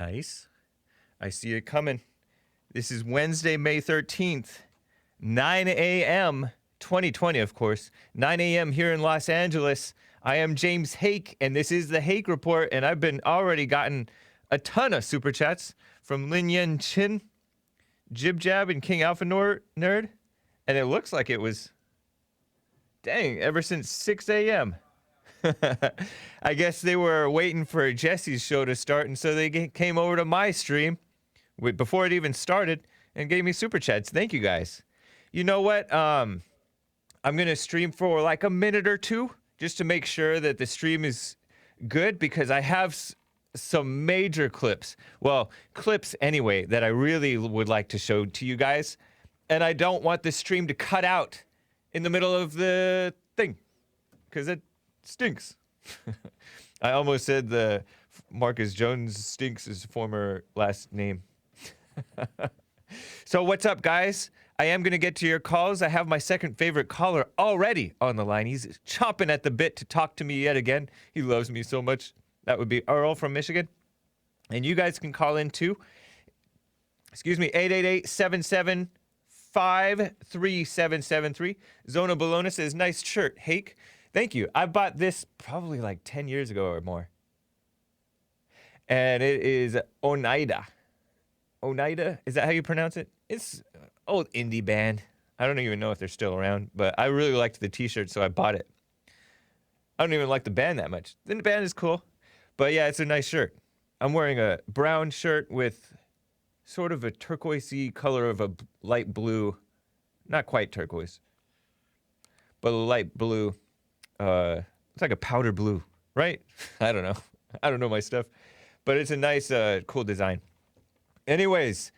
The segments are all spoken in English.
Nice. I see it coming. This is Wednesday, May 13th, 9 a.m., 2020, of course. 9 a.m. here in Los Angeles. I am James Hake, and this is the Hake Report, and I've been already gotten a ton of super chats from Lin Yen Chin, Jib Jab, and King Alpha Nerd, and it looks like it was, dang, ever since 6 a.m. I guess they were waiting for Jesse's show to start, and so they came over to my stream before it even started and gave me super chats. Thank you guys. You know what? I'm gonna stream for like a minute or two just to make sure that the stream is good, because I have some major clips. Well, clips anyway that I really would like to show to you guys, and I don't want the stream to cut out in the middle of the thing, because it stinks. I almost said the Marcus Jones stinks his former last name. So what's up, guys? I am going to get to your calls. I have my second favorite caller already on the line. He's chomping at the bit to talk to me yet again. He loves me so much. That would be Earl from Michigan. And you guys can call in too. Excuse me, 888-77-53773. Zona Bologna says, nice shirt, Hake. Thank you. I bought this probably like 10 years ago or more. And it is Oneida. Oneida? Is that how you pronounce it? It's an old indie band. I don't even know if they're still around, but I really liked the t-shirt, so I bought it. I don't even like the band that much. The band is cool. But yeah, it's a nice shirt. I'm wearing a brown shirt with sort of a turquoisey color of a light blue. Not quite turquoise, but a light blue. It's like a powder blue, right? I don't know. I don't know my stuff, but it's a nice, cool design. Anyways,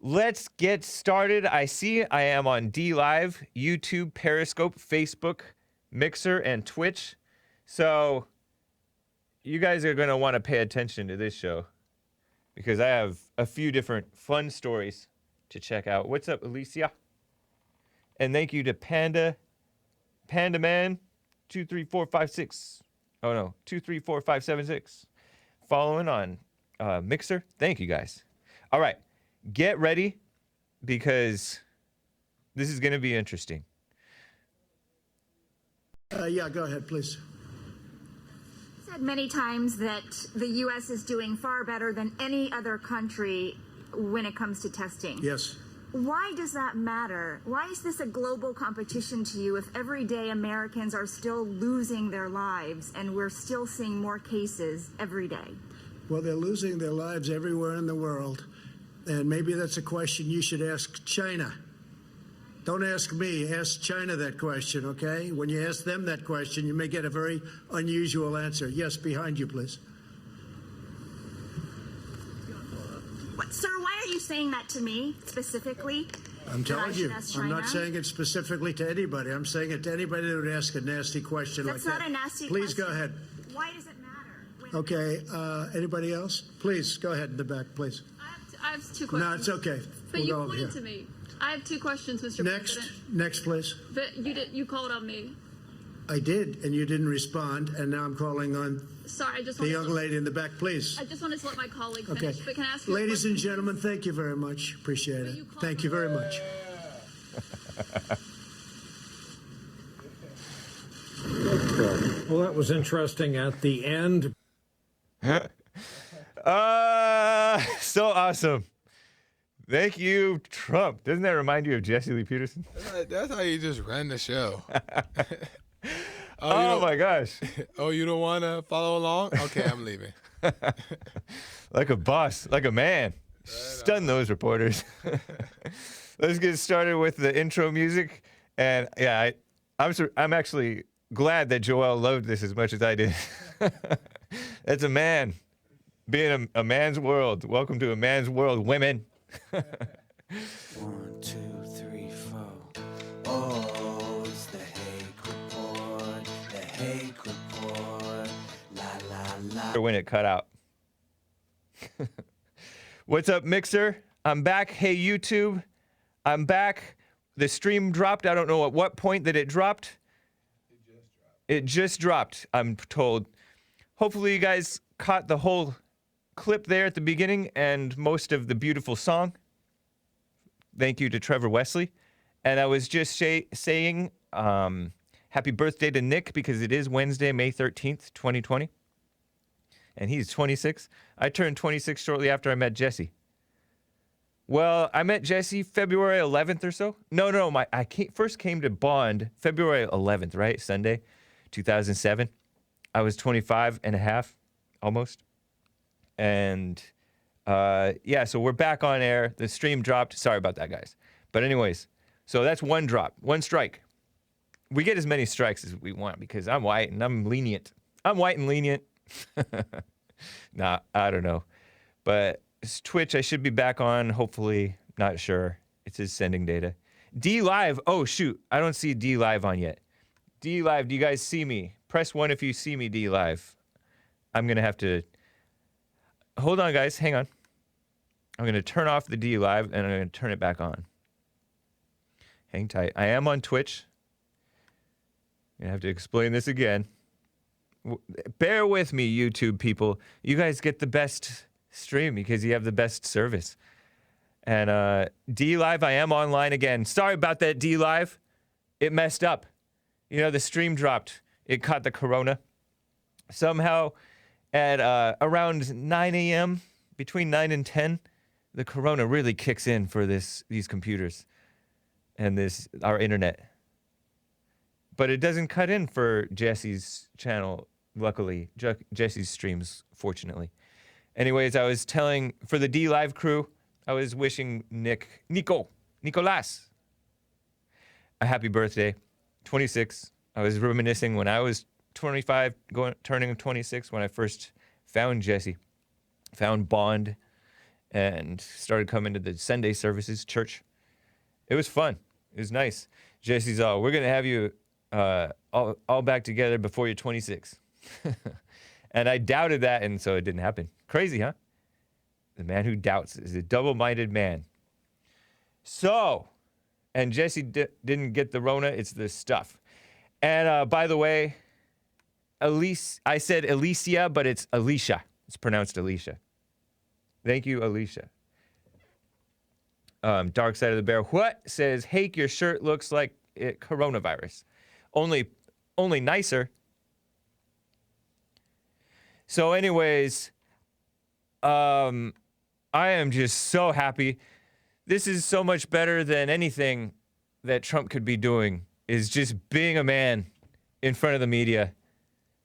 let's get started. I see I am on D Live, YouTube, Periscope, Facebook, Mixer, and Twitch. So you guys are going to want to pay attention to this show, because I have a few different fun stories to check out. What's up, Alicia? And thank you to Panda Man 23456. Oh no, 23456. Following on Mixer. Thank you guys. All right, get ready, because this is going to be interesting. Yeah, go ahead, please. Said many times that the U.S. is doing far better than any other country when it comes to testing. Yes. Why does that matter? Why is this a global competition to you if everyday Americans are still losing their lives and we're still seeing more cases every day? Well, they're losing their lives everywhere in the world, and maybe that's a question you should ask China. Don't ask me, ask China that question, okay? When you ask them that question, you may get a very unusual answer. Yes, behind you, please. What, sir, why are you saying that to me specifically? I'm telling you, I'm not saying it specifically to anybody. I'm saying it to anybody that would ask a nasty question like that. That's not a nasty question. Please go ahead. Why does it matter? Okay, anybody else? Please, go ahead in the back, please. I have two questions. No, it's okay. But you pointed to me. I have two questions, Mr. President. Next, please. But you called on me. I did, and you didn't respond, and now I'm calling on Sorry, I just the young lady in the back, please. I just wanted to let my colleague finish, Okay. but can I ask you Ladies and gentlemen, thank you very much. Appreciate it. Thank you very much. Well, that was interesting at the end. So awesome. Thank you, Trump. Doesn't that remind you of Jesse Lee Peterson? That's how you just ran the show. Oh my gosh. Oh, you don't want to follow along? Okay, I'm leaving. Like a boss, like a man. Stun those reporters. Let's get started with the intro music. And yeah, I'm actually glad that Joel loved this as much as I did. It's a man. Being a man's world. Welcome to a man's world, women. 1, 2, 3, 4. Oh, it's the Hake Report. The Hake Report. La la la. When it cut out. What's up, Mixer? I'm back. Hey, YouTube. I'm back. The stream dropped. I don't know at what point that it dropped. It just dropped, I'm told. Hopefully you guys caught the whole clip there at the beginning and most of the beautiful song. Thank you to Trevor Wesley. And I was just saying happy birthday to Nick because it is Wednesday, May 13th, 2020. And he's 26. I turned 26 shortly after I met Jesse. Well, I met Jesse February 11th or so. No, I first came to Bond February 11th, right? Sunday, 2007. I was 25 and a half, almost. And yeah, so we're back on air. The stream dropped. Sorry about that, guys. But anyways, so that's one drop, one strike. We get as many strikes as we want because I'm white and I'm lenient. I'm white and lenient. Nah, I don't know. But it's Twitch, I should be back on, hopefully. Not sure. It says sending data. D Live. Oh, shoot. I don't see D Live on yet. D Live, do you guys see me? Press 1 if you see me, D Live. I'm going to have to... Hold on, guys. Hang on. I'm going to turn off the D Live, and I'm going to turn it back on. Hang tight. I am on Twitch. I have to explain this again. Bear with me, YouTube people. You guys get the best stream because you have the best service. And D Live, I am online again. Sorry about that, D Live. It messed up. You know, the stream dropped. It caught the corona. Somehow, at around 9 a.m., between 9 and 10, the corona really kicks in for these computers and our internet. But it doesn't cut in for Jesse's channel, luckily. Jesse's streams, fortunately. Anyways, I was telling, for the D Live crew, I was wishing Nicolas, a happy birthday. 26. I was reminiscing when I was 25, turning 26, when I first found Jesse, found Bond, and started coming to the Sunday services, church. It was fun. It was nice. Jesse's all, we're going to have you all back together before you're 26. And I doubted that, and so it didn't happen. Crazy, huh? The man who doubts is a double-minded man. So, and Jesse didn't get the Rona, it's the stuff. And by the way, I said Alicia, but it's Alicia. It's pronounced Alicia. Thank you, Alicia. Dark Side of the Bear. What? Says, Hake, your shirt looks like coronavirus. Only nicer. So anyways, I am just so happy. This is so much better than anything that Trump could be doing, is just being a man in front of the media.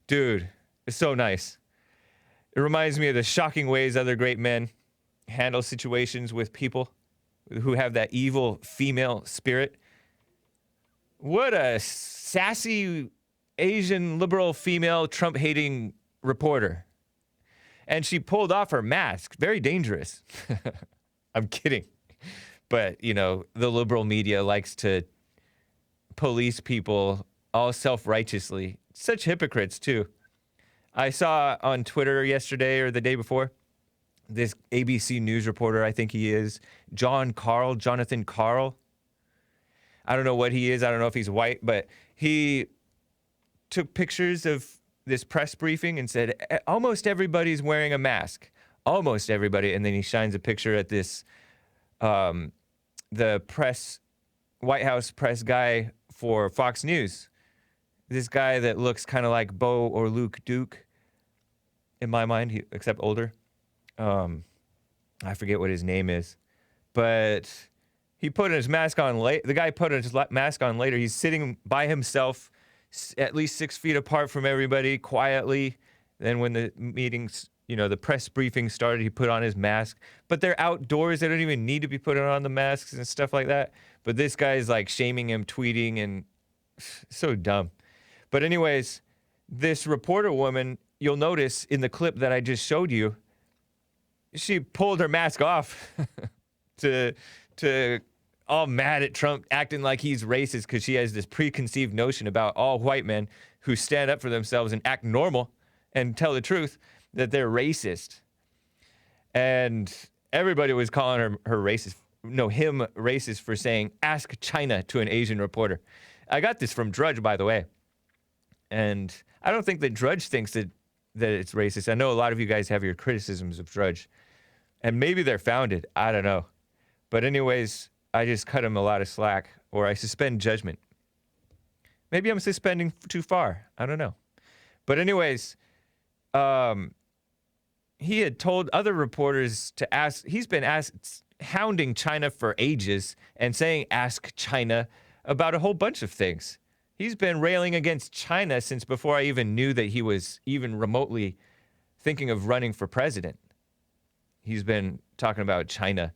Dude, it's so nice. It reminds me of the shocking ways other great men handle situations with people who have that evil female spirit. What a sassy Asian liberal female Trump-hating reporter. And she pulled off her mask. Very dangerous. I'm kidding. But, you know, the liberal media likes to police people all self-righteously. Such hypocrites, too. I saw on Twitter yesterday or the day before, this ABC News reporter, I think he is, Jonathan Karl. I don't know what he is. I don't know if he's white, but he took pictures of this press briefing and said, almost everybody's wearing a mask. Almost everybody. And then he shines a picture at this, the White House press guy for Fox News. This guy that looks kind of like Bo or Luke Duke, in my mind, except older. I forget what his name is. But he put his mask on the guy put his mask on later. He's sitting by himself, at least 6 feet apart from everybody, quietly. Then when the meetings, the press briefing started, he put on his mask. But they're outdoors. They don't even need to be putting on the masks and stuff like that. But this guy's like shaming him, tweeting, and so dumb. But anyways, this reporter woman, you'll notice in the clip that I just showed you, she pulled her mask off to all mad at Trump, acting like he's racist because she has this preconceived notion about all white men who stand up for themselves and act normal and tell the truth, that they're racist. And everybody was calling him racist for saying, ask China to an Asian reporter. I got this from Drudge, by the way. And I don't think that Drudge thinks that that it's racist. I know a lot of you guys have your criticisms of Drudge, and maybe they're founded. I don't know. But anyways, I just cut him a lot of slack, or I suspend judgment. Maybe I'm suspending too far. I don't know. But anyways, he had told other reporters to ask. He's been hounding China for ages and saying, ask China about a whole bunch of things. He's been railing against China since before I even knew that he was even remotely thinking of running for president. He's been talking about China.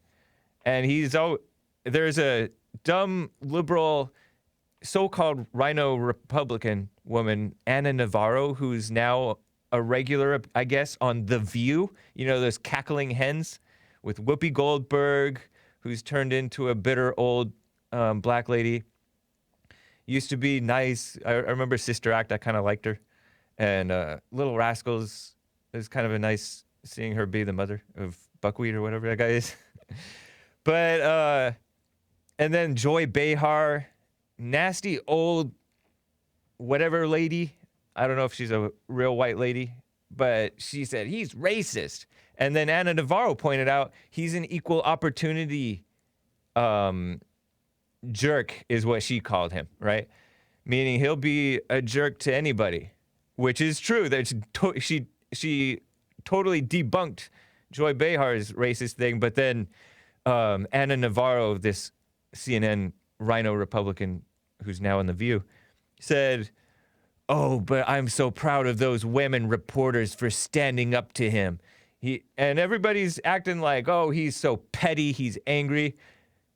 And there's a dumb liberal so-called rhino Republican woman, Ana Navarro, who's now a regular, I guess, on The View. You know, those cackling hens with Whoopi Goldberg, who's turned into a bitter old black lady. Used to be nice. I remember Sister Act. I kind of liked her. And Little Rascals, it was kind of a nice seeing her be the mother of Buckwheat or whatever that guy is. But, and then Joy Behar, nasty old whatever lady. I don't know if she's a real white lady, but she said he's racist. And then Ana Navarro pointed out he's an equal opportunity jerk is what she called him, right? Meaning he'll be a jerk to anybody, which is true. That she totally debunked Joy Behar's racist thing, but then Ana Navarro, this CNN rhino Republican who's now in The View, said, "Oh, but I'm so proud of those women reporters for standing up to him." And everybody's acting like, oh, he's so petty, he's angry.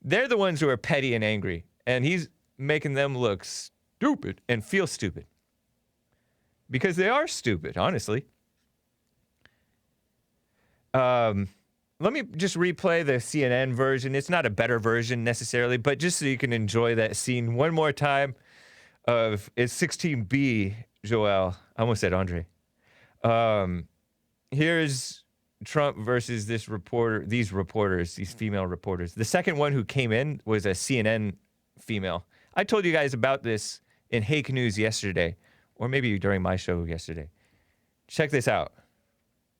They're the ones who are petty and angry, and he's making them look stupid and feel stupid. Because they are stupid, honestly. Let me just replay the CNN version. It's not a better version necessarily, but just so you can enjoy that scene one more time it's 16B, Joel. I almost said Andre. Here's Trump versus these female reporters. The second one who came in was a CNN female. I told you guys about this in Hake News yesterday, or maybe during my show yesterday. Check this out.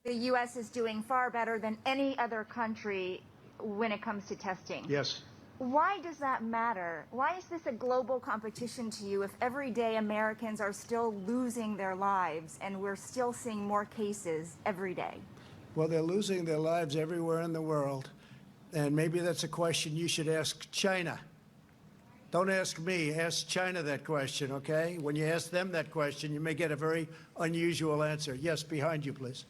The U.S. is doing far better than any other country when it comes to testing. Yes. Why does that matter? Why is this a global competition to you if every day Americans are still losing their lives and we're still seeing more cases every day? Well, they're losing their lives everywhere in the world. And maybe that's a question you should ask China. Don't ask me, ask China that question, okay? When you ask them that question, you may get a very unusual answer. Yes, behind you, please.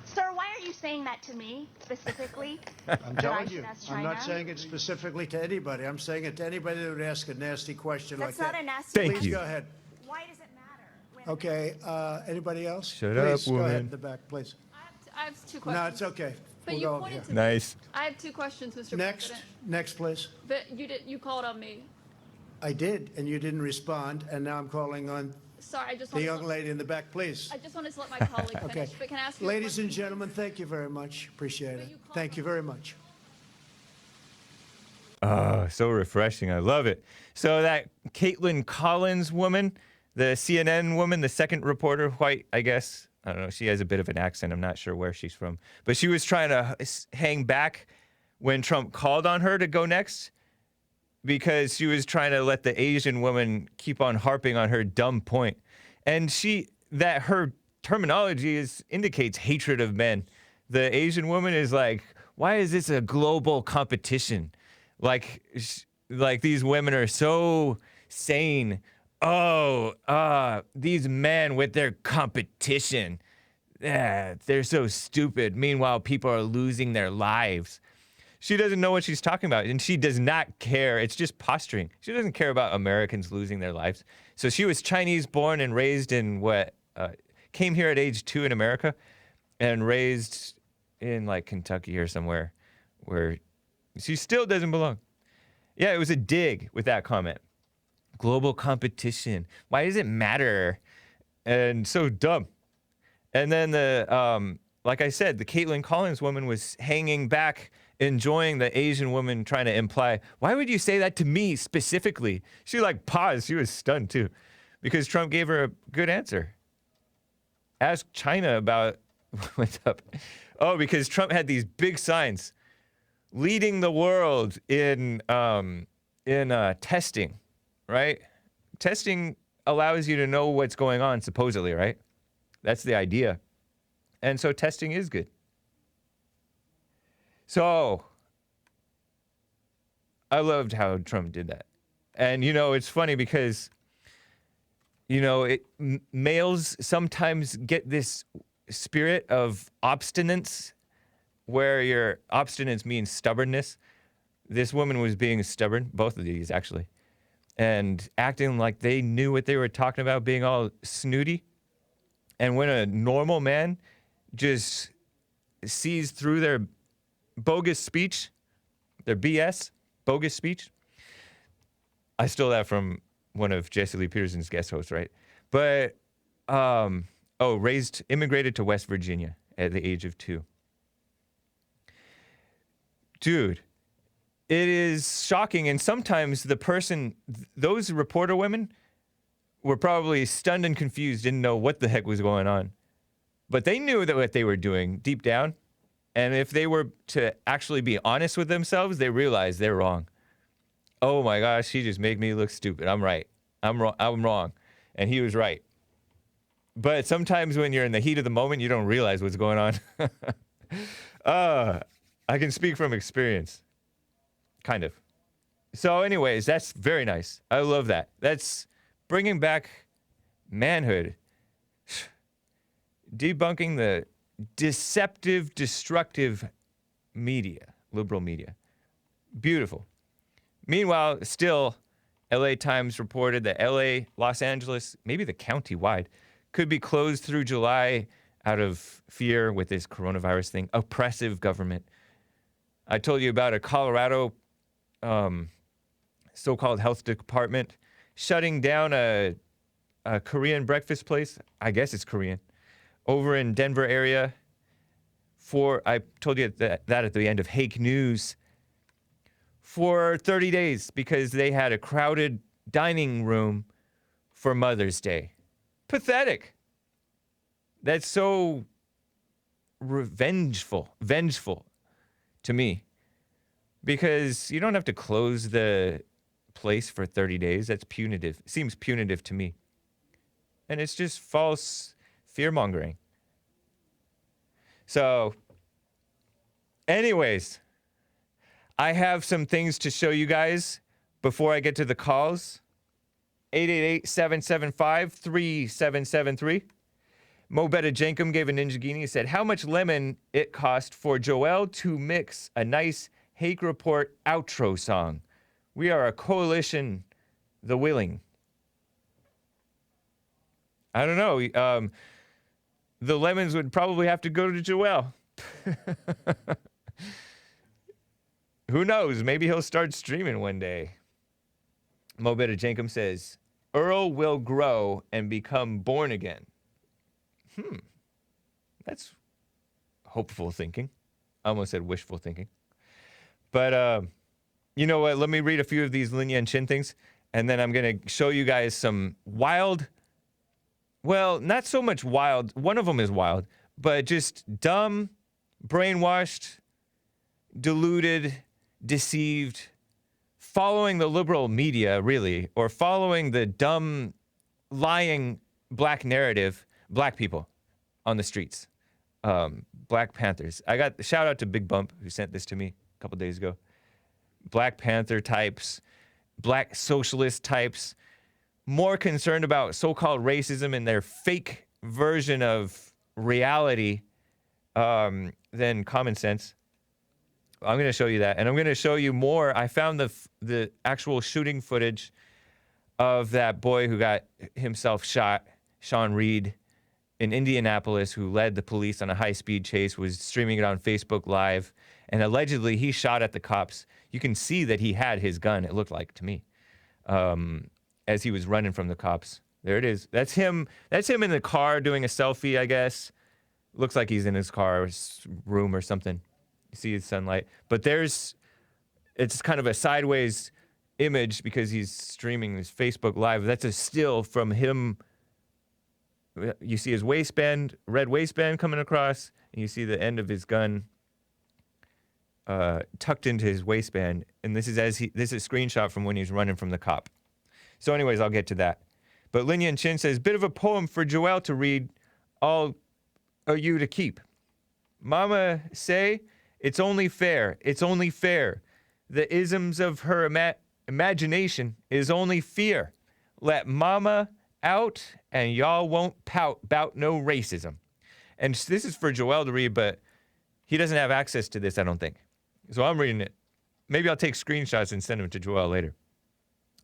Sir, why are you saying that to me specifically? I'm telling you, ask I'm not China? saying it specifically to anybody. I'm saying it to anybody that would ask a nasty question That's like not that. a nasty Thank question. you. Please go ahead. Why does it matter? Okay, anybody else? Shut Please, up, go ahead woman. in the back, please. I have two No, questions. it's okay. But We'll you go pointed here. to me. Nice. I have two questions, Mr. Next, President. next, please. But you called on me. I did, and you didn't respond, and now I'm calling on Sorry, I just the wanted young to, lady in the back, please. I just wanted to let my colleague Okay. finish. But can I ask you a Ladies and question? gentlemen, thank you very much. Appreciate But it. you called Thank you very much. So refreshing. I love it. So that Caitlin Collins woman, the CNN woman, the second reporter, white, I guess. I don't know. She has a bit of an accent. I'm not sure where she's from. But she was trying to hang back when Trump called on her to go next because she was trying to let the Asian woman keep on harping on her dumb point. And her terminology indicates hatred of men. The Asian woman is like, why is this a global competition? Like these women are so sane. Oh, these men with their competition. They're so stupid. Meanwhile, people are losing their lives. She doesn't know what she's talking about, and she does not care. It's just posturing. She doesn't care about Americans losing their lives. So she was Chinese born and raised in came here at age 2 in America and raised in like Kentucky or somewhere where she still doesn't belong. Yeah, it was a dig with that comment. Global competition. Why does it matter? And so dumb. And then like I said, the Caitlin Collins woman was hanging back, enjoying the Asian woman trying to imply, why would you say that to me specifically? She paused. She was stunned too. because Trump gave her a good answer. Ask China about what's up. Oh, because Trump had these big signs leading the world in testing, right? Testing allows you to know what's going on, supposedly, right? That's the idea. And so testing is good. So I loved how Trump did that. And, it's funny because, males sometimes get this spirit of obstinance, where your obstinance means stubbornness. This woman was being stubborn, both of these actually, and acting like they knew what they were talking about, being all snooty. And when a normal man just sees through their bogus speech, their BS, bogus speech. I stole that from one of Jesse Lee Peterson's guest hosts, right? But, immigrated to West Virginia at the age of 2. Dude, it is shocking. And sometimes those reporter women were probably stunned and confused, didn't know what the heck was going on. But they knew that what they were doing deep down. And if they were to actually be honest with themselves, they realized they're wrong. Oh my gosh, he just made me look stupid. I'm right. I'm wrong. And he was right. But sometimes when you're in the heat of the moment, you don't realize what's going on. I can speak from experience. Kind of. So anyways, that's very nice. I love that. That's bringing back manhood. Debunking the deceptive, destructive media, liberal media. Beautiful. Meanwhile, still, LA Times reported that LA, Los Angeles, maybe the county-wide, could be closed through July out of fear with this coronavirus thing. Oppressive government. I told you about a Colorado so-called health department shutting down a Korean breakfast place. I guess it's Korean. Over in Denver area. I told you that at the end of Hake News. For 30 days because they had a crowded dining room for Mother's Day. Pathetic. That's so vengeful to me. Because you don't have to close the place for 30 days. That's punitive. It seems punitive to me. And it's just false fear-mongering. So, anyways, I have some things to show you guys before I get to the calls. 888-775-3773. Mo Betta Jankum gave a Ninja Guinea. He said, how much lemon it cost for Joel to mix a nice Hake Report outro song. We are a coalition, the willing. I don't know. The lemons would probably have to go to Joel. Who knows? Maybe he'll start streaming one day. Mo Betta Jankum says, Earl will grow and become born again. That's hopeful thinking. I almost said wishful thinking. But you know what? Let me read a few of these Lin Yan Chin things, and then I'm going to show you guys some wild, well, not so much wild. One of them is wild, but just dumb, brainwashed, deluded, deceived, following the liberal media, really, or following the dumb, lying black narrative, black people on the streets, Black Panthers. I got shout out to Big Bump who sent this to me a couple days ago. Black Panther types, black socialist types, more concerned about so-called racism and their fake version of reality than common sense. I'm going to show you that, and I'm going to show you more. I found the actual shooting footage of that boy who got himself shot, Sean Reed, in Indianapolis, who led the police on a high-speed chase, was streaming it on Facebook Live, and allegedly he shot at the cops. You can see that he had his gun, it looked like to me, as he was running from the cops. There it is. That's him in the car doing a selfie, I guess. Looks like he's in his car room or something. You see his sunlight. But it's kind of a sideways image because he's streaming his Facebook Live. That's a still from him. You see his waistband, red waistband coming across, and you see the end of his gun tucked into his waistband. And this is this is a screenshot from when he's running from the cop. So anyways, I'll get to that. But Lin Yan Chin says, bit of a poem for Joelle to read, all are you to keep. Mama say, it's only fair, it's only fair. The isms of her imagination is only fear. Let mama out and y'all won't pout about no racism. And this is for Joelle to read, but he doesn't have access to this, I don't think. So I'm reading it. Maybe I'll take screenshots and send them to Joelle later.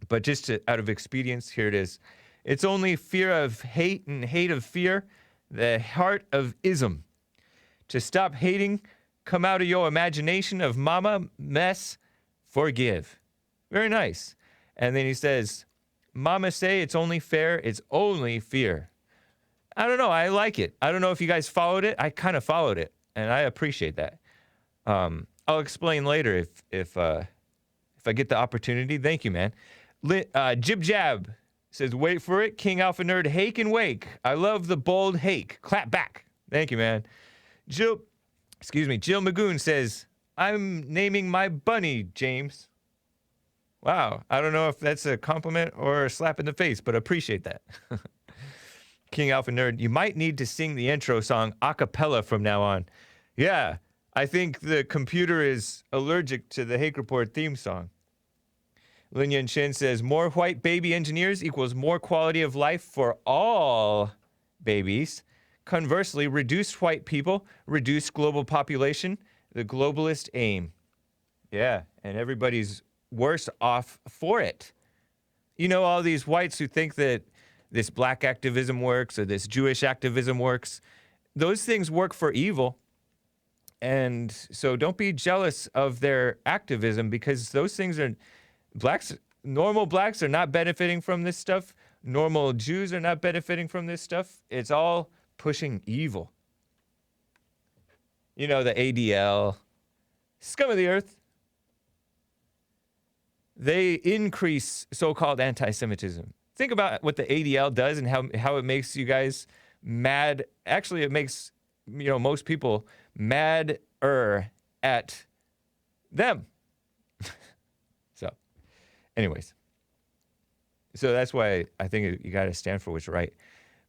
But just out of expedience, here it is. It's only fear of hate and hate of fear, the heart of ism. To stop hating, come out of your imagination of mama, mess, forgive. Very nice. And then he says, mama say it's only fair, it's only fear. I don't know, I like it. I don't know if you guys followed it. I kind of followed it, and I appreciate that. I'll explain later if I get the opportunity. Thank you, man. Jib Jab says, wait for it, King Alpha Nerd, Hake and Wake. I love the bold Hake. Clap back. Thank you, man. Jill Magoon says, I'm naming my bunny, James. Wow. I don't know if that's a compliment or a slap in the face, but appreciate that. King Alpha Nerd, you might need to sing the intro song a cappella from now on. Yeah, I think the computer is allergic to the Hake Report theme song. Lin Yan Chin says, more white baby engineers equals more quality of life for all babies. Conversely, reduced white people, reduced global population, the globalist aim. Yeah, and everybody's worse off for it. You know, all these whites who think that this black activism works or this Jewish activism works, those things work for evil. And so don't be jealous of their activism, because those things are... Normal blacks are not benefiting from this stuff. Normal Jews are not benefiting from this stuff. It's all pushing evil. You know, the ADL, scum of the earth. They increase so-called anti-Semitism. Think about what the ADL does and how it makes you guys mad. Actually, it makes, most people madder at them. Anyways, so that's why I think you got to stand for what's right.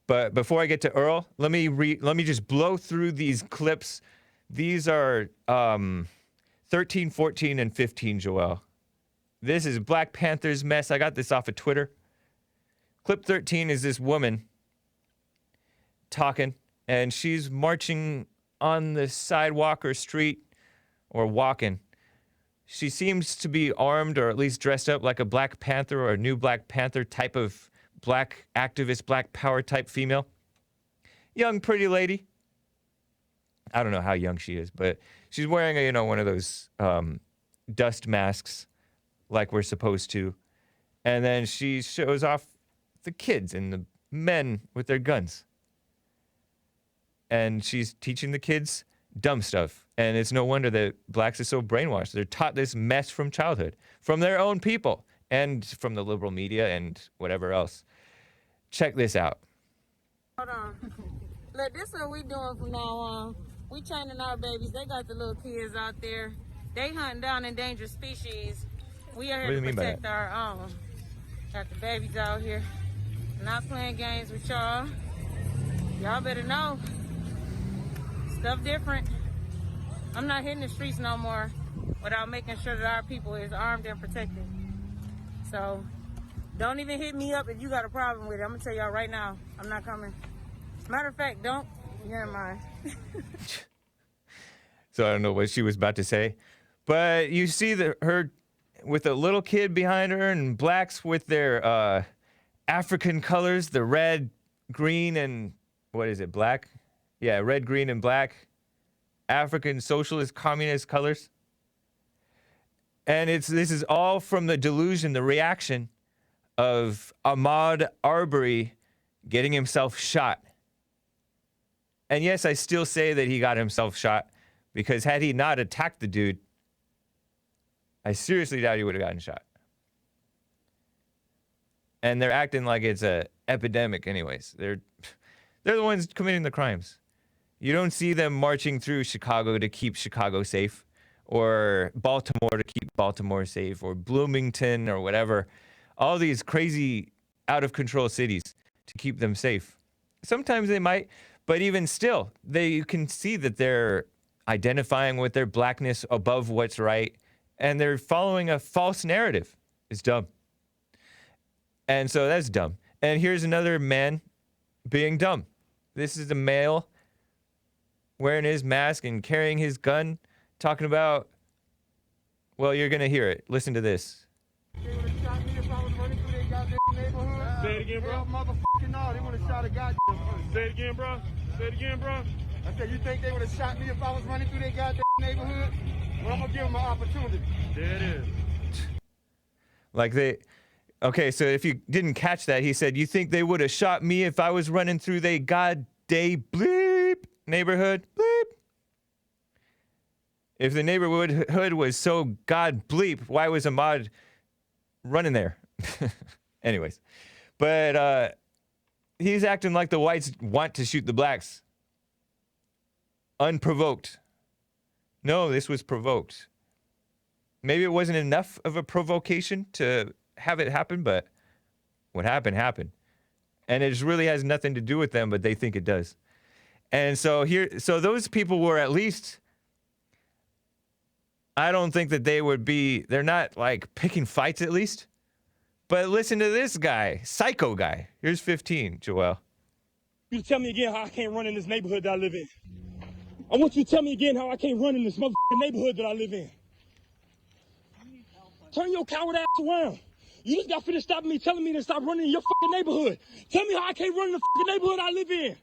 But before I get to Earl, let me just blow through these clips. These are 13, 14, and 15, Joelle. This is Black Panther's mess. I got this off of Twitter. Clip 13 is this woman talking, and she's marching on the sidewalk or street or walking. She seems to be armed or at least dressed up like a Black Panther or a new Black Panther type of black activist, black power type female. Young, pretty lady. I don't know how young she is, but she's wearing one of those dust masks like we're supposed to. And then she shows off the kids and the men with their guns. And she's teaching the kids dumb stuff. And it's no wonder that blacks are so brainwashed. They're taught this mess from childhood, from their own people, and from the liberal media and whatever else. Check this out. Hold on. Look, this is what we doing from now on. We training our babies. They got the little kids out there. They hunting down endangered species. We are here to protect our own. Got the babies out here. Not playing games with y'all. Y'all better know. Stuff different. I'm not hitting the streets no more without making sure that our people is armed and protected. So don't even hit me up if you got a problem with it. I'm gonna tell y'all right now, I'm not coming. Matter of fact, don't. Never mind. So I don't know what she was about to say, but you see her with a little kid behind her, and blacks with their African colors, the red, green, and what is it, black? Yeah, red, green, and black. African socialist communist colors. And this is all from the delusion, the reaction of Ahmaud Arbery getting himself shot. And yes, I still say that he got himself shot, because had he not attacked the dude, I seriously doubt he would have gotten shot. and they're acting like it's a epidemic anyways. They're the ones committing the crimes. You don't see them marching through Chicago to keep Chicago safe, or Baltimore to keep Baltimore safe, or Bloomington or whatever. All these crazy out of control cities to keep them safe. Sometimes they might, but even still, you can see that they're identifying with their blackness above what's right, and they're following a false narrative. It's dumb. And so that's dumb. And here's another man being dumb. This is a male wearing his mask and carrying his gun, talking about, well, you're going to hear it. Listen to this. They would have shot me if I was running through their goddamn neighborhood. Say it again, bro. Motherfucking no, they would have shot a goddamn. Say it again, bro. Say it again, bro. I said, you think they would have shot me if I was running through their goddamn neighborhood? Well, I'm going to give them an opportunity. There it is. Like okay, so if you didn't catch that, he said, you think they would have shot me if I was running through their goddamn bleep neighborhood? Bleep. If the neighborhood was so god bleep, why was Ahmad running there? Anyways, but he's acting like the whites want to shoot the blacks. Unprovoked. No, this was provoked. Maybe it wasn't enough of a provocation to have it happen, but what happened, happened. And it just really has nothing to do with them, but they think it does. And so those people were at least, I don't think that they're not like picking fights at least. But listen to this guy, psycho guy. Here's 15, Joel. You tell me again how I can't run in this neighborhood that I live in. I want you to tell me again how I can't run in this motherfucking neighborhood that I live in. Turn your coward ass around. You just got finished stopping me, telling me to stop running in your fucking neighborhood. Tell me how I can't run in the fucking neighborhood I live in.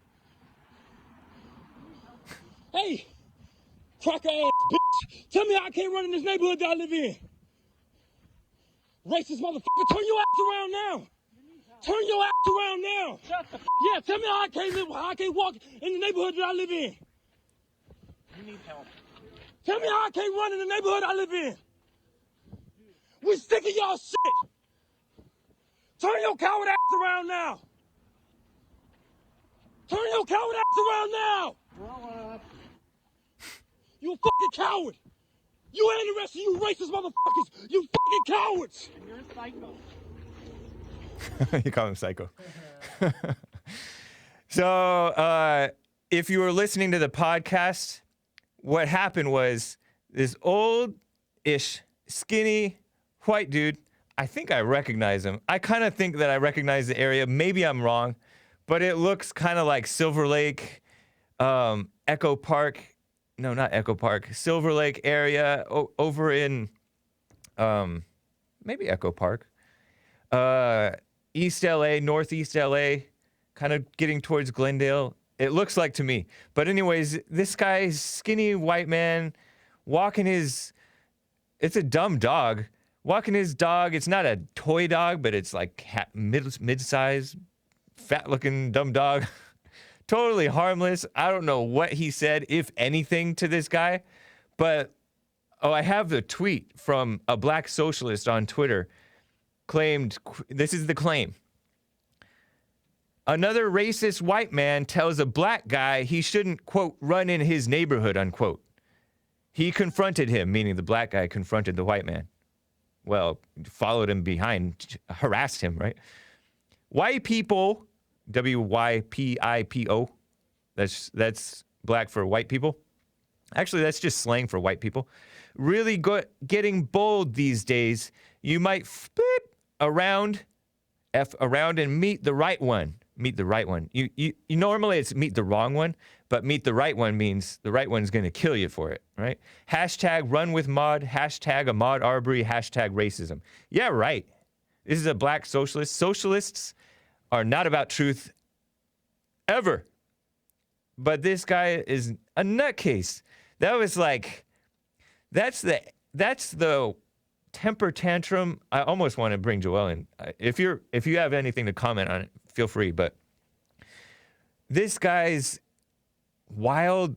Hey, cracker ass bitch. Tell me how I can't run in this neighborhood that I live in. Racist motherfucker, turn your ass around now. Turn your ass around now. Shut the yeah, tell me how I can't walk in the neighborhood that I live in. You need help. Tell me how I can't run in the neighborhood I live in. We sick of y'all shit. Turn your coward ass around now. Turn your coward ass around now. You a fucking coward. You and the rest of you racist motherfuckers. You fucking cowards. And you're a psycho. You call him psycho. So, if you were listening to the podcast, what happened was this old-ish, skinny, white dude, I think I recognize him. I kind of think that I recognize the area. Maybe I'm wrong, but it looks kind of like Silver Lake, Echo Park. No, not Echo Park. Silver Lake area over in maybe Echo Park. East LA, Northeast LA, kind of getting towards Glendale. It looks like to me. But anyways, this guy's skinny white man walking it's a dumb dog. Walking his dog, it's not a toy dog, but it's like mid-size, fat-looking dumb dog. Totally harmless. I don't know what he said, if anything, to this guy. But, I have the tweet from a black socialist on Twitter. Claimed, this is the claim. Another racist white man tells a black guy he shouldn't, quote, run in his neighborhood, unquote. He confronted him, meaning the black guy confronted the white man. Well, followed him behind, harassed him, right? White people, WYPIPO, that's black for white people. Actually, that's just slang for white people. Really getting bold these days. You might flip around, F around and meet the right one. Meet the right one. You normally it's meet the wrong one, but meet the right one means the right one's going to kill you for it, right? Hashtag run with Maud, hashtag Ahmaud Arbery, hashtag racism. Yeah, right. This is a black socialist. Socialists are not about truth ever. But this guy is a nutcase. That was like, that's the temper tantrum. I almost want to bring Joel in. If you have anything to comment on it, feel free. But this guy's wild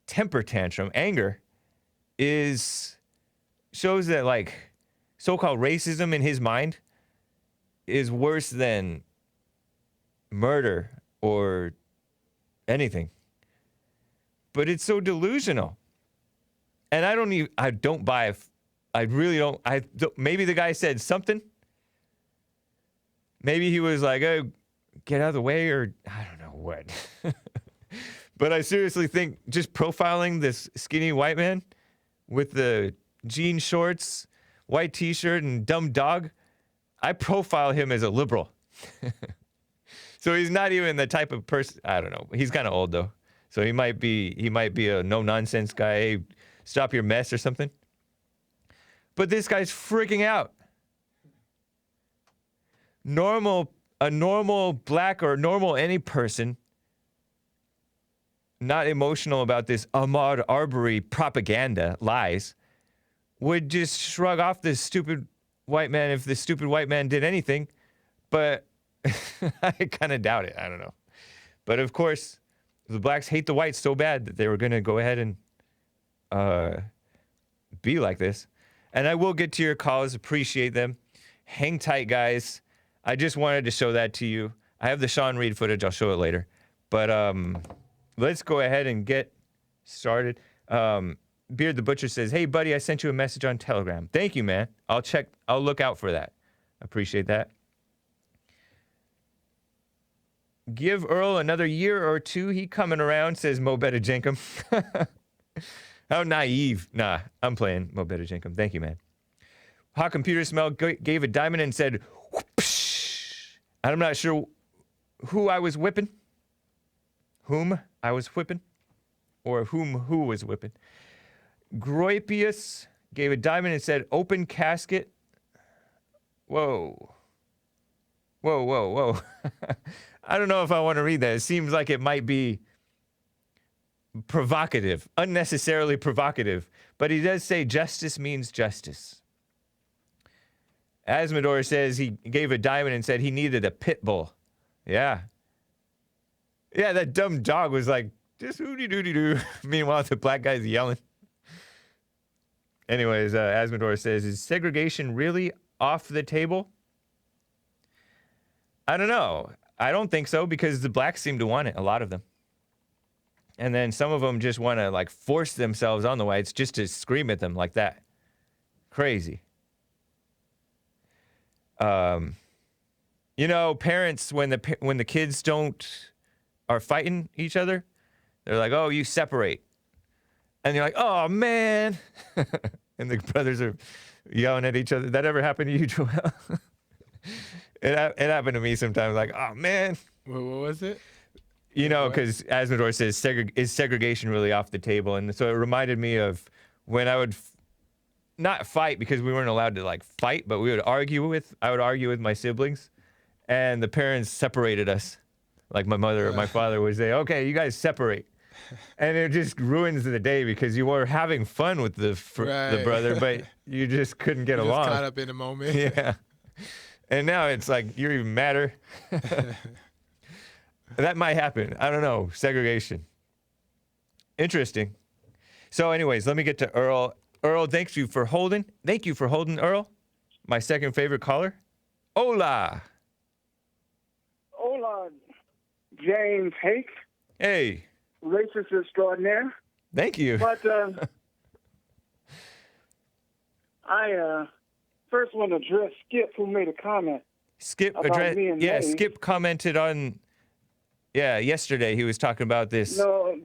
temper tantrum, anger, shows that like so-called racism in his mind is worse than murder or anything. But it's so delusional. And I don't buy, I really don't, maybe the guy said something. Maybe he was like, oh, get out of the way, or I don't know what. But I seriously think just profiling this skinny white man with the jean shorts, white t-shirt, and dumb dog, I profile him as a liberal. So he's not even the type of person, I don't know. He's kind of old though. So he might be a no-nonsense guy. Hey, stop your mess or something. But this guy's freaking out. A normal black or normal any person not emotional about this Ahmaud Arbery propaganda lies would just shrug off this stupid white man if this stupid white man did anything. But I kind of doubt it. I don't know. But of course, the blacks hate the whites so bad that they were going to go ahead and be like this. And I will get to your calls. Appreciate them. Hang tight, guys. I just wanted to show that to you. I have the Sean Reed footage. I'll show it later. But let's go ahead and get started. Beard the Butcher says, hey, buddy, I sent you a message on Telegram. Thank you, man. I'll look out for that. Appreciate that. Give Earl another year or two. He coming around, says Mo Betta-Jenkum. How naive. Nah, I'm playing Mo Betta-Jenkum. Thank you, man. Hot Computer Smell gave a diamond and said, whoosh. I'm not sure who I was whipping. Whom I was whipping. Or who was whipping. Groipius gave a diamond and said, open casket. Whoa. Whoa, whoa, whoa. I don't know if I want to read that. It seems like it might be provocative, unnecessarily provocative. But he does say justice means justice. Asmodor says he gave a diamond and said he needed a pit bull. Yeah. Yeah, that dumb dog was like, just hooty-dooty-doo. Meanwhile, the black guy's yelling. Anyways, Asmodor says, is segregation really off the table? I don't know. I don't think so, because the blacks seem to want it, a lot of them. And then some of them just want to, like, force themselves on the whites just to scream at them like that. Crazy. You know, parents, when the kids are fighting each other, they're like, oh, you separate. And you're like, oh, man. And the brothers are yelling at each other. That ever happened to you, Joel? It happened to me sometimes. Like, oh, man. What was it? You know, because Asmodor says, is segregation really off the table? And so it reminded me of when I would not fight, because we weren't allowed to, like, fight, but I would argue with my siblings. And the parents separated us. Like my mother or my father would say, okay, you guys separate. And it just ruins the day because you were having fun with the brother, but you just couldn't get along. Just caught up in the moment. Yeah. And now it's like, you're even madder. That might happen. I don't know. Segregation. Interesting. So anyways, let me get to Earl. Earl, thank you for holding. Thank you for holding, Earl. My second favorite caller. Hola. Hola, James Hake. Hey. Racist extraordinaire. Thank you. But I first want to address Skip, who made a comment. Skip Skip commented on, yesterday he was talking about this. No,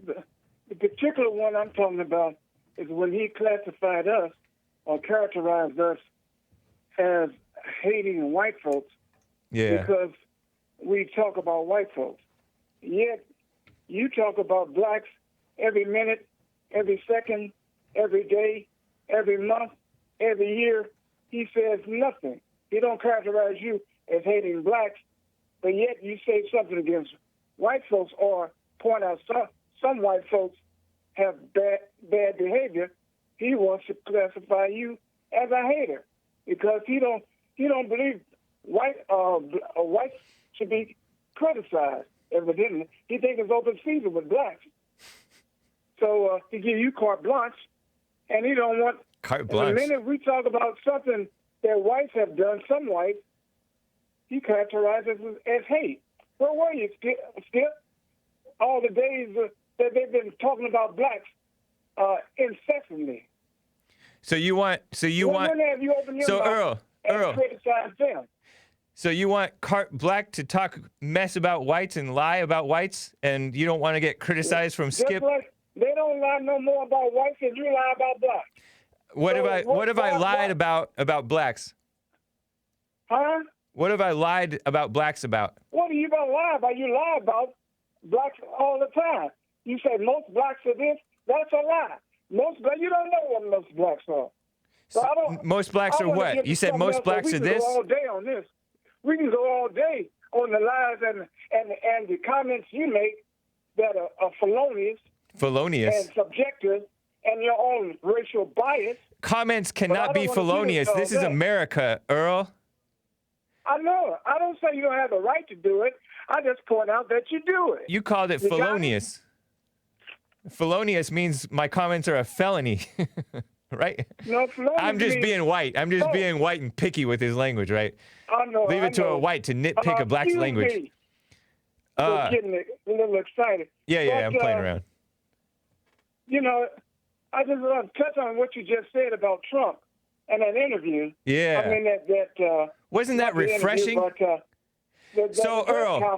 the particular one I'm talking about is when he classified us or characterized us as hating white folks. Yeah. Because we talk about white folks. Yet you talk about blacks every minute, every second, every day, every month, every year. He says nothing. He don't characterize you as hating blacks, but yet you say something against white folks or point out some white folks have bad behavior. He wants to classify you as a hater because he don't believe whites should be criticized. Evidently, he thinks it's open season with blacks. So he give you carte blanche, and he don't want. Carte blanche. The minute we talk about something that whites have done, some whites, he characterized it as hate. Where were you, Skip? All the days that they've been talking about blacks incessantly. So you want? When have you opened your mouth Earl. and criticized them? So you want Black to talk mess about whites and lie about whites, and you don't want to get criticized from Just Skip? like they don't lie no more about whites than you lie about blacks. What have I lied about blacks? Huh? What have I lied about blacks about? What are you gonna lie about? You lie about blacks all the time. You say most blacks are this. That's a lie. You don't know what most blacks are. So most blacks are what? You said most blacks are this? We can go all day on this. We can go all day on the lies and the comments you make that are felonious. Felonious. And subjective and your own racial bias. Comments cannot be felonious. This is America, Earl. I know. I don't say you don't have the right to do it. I just point out that you do it. You called it felonious. Felonious means my comments are a felony, right? No, felonious I'm just being white. I'm just being white and picky with his language, right? I know. Leave it to a white to nitpick a black's language. I'm getting a little excited. Yeah, I'm playing around. You know, I just want to touch on what you just said about Trump and that interview. Yeah. I mean, that wasn't that refreshing? So,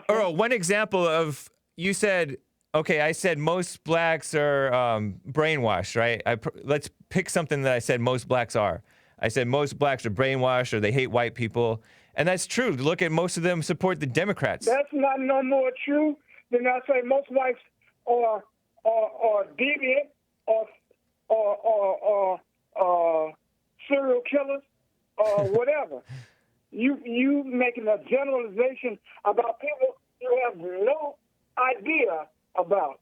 Earl, one example of, you said, okay, I said most blacks are brainwashed, right? Let's pick something that I said most blacks are. I said most blacks are brainwashed or they hate white people. And that's true. Look at most of them support the Democrats. That's not no more true than I say most whites are deviant or serial killers or whatever. You making a generalization about people you have no idea about.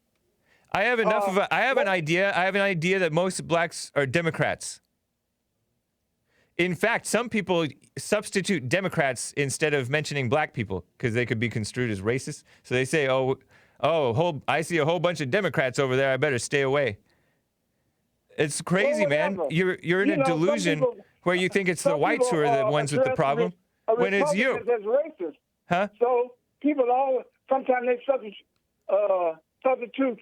I have enough of I have an idea. I have an idea that most blacks are Democrats. In fact, some people substitute Democrats instead of mentioning black people because they could be construed as racist. So they say, I see a whole bunch of Democrats over there. I better stay away. It's crazy, man. You're in a delusion where you think it's the whites who are the ones with the problem when it's you. As racist. Huh? So people sometimes they substitute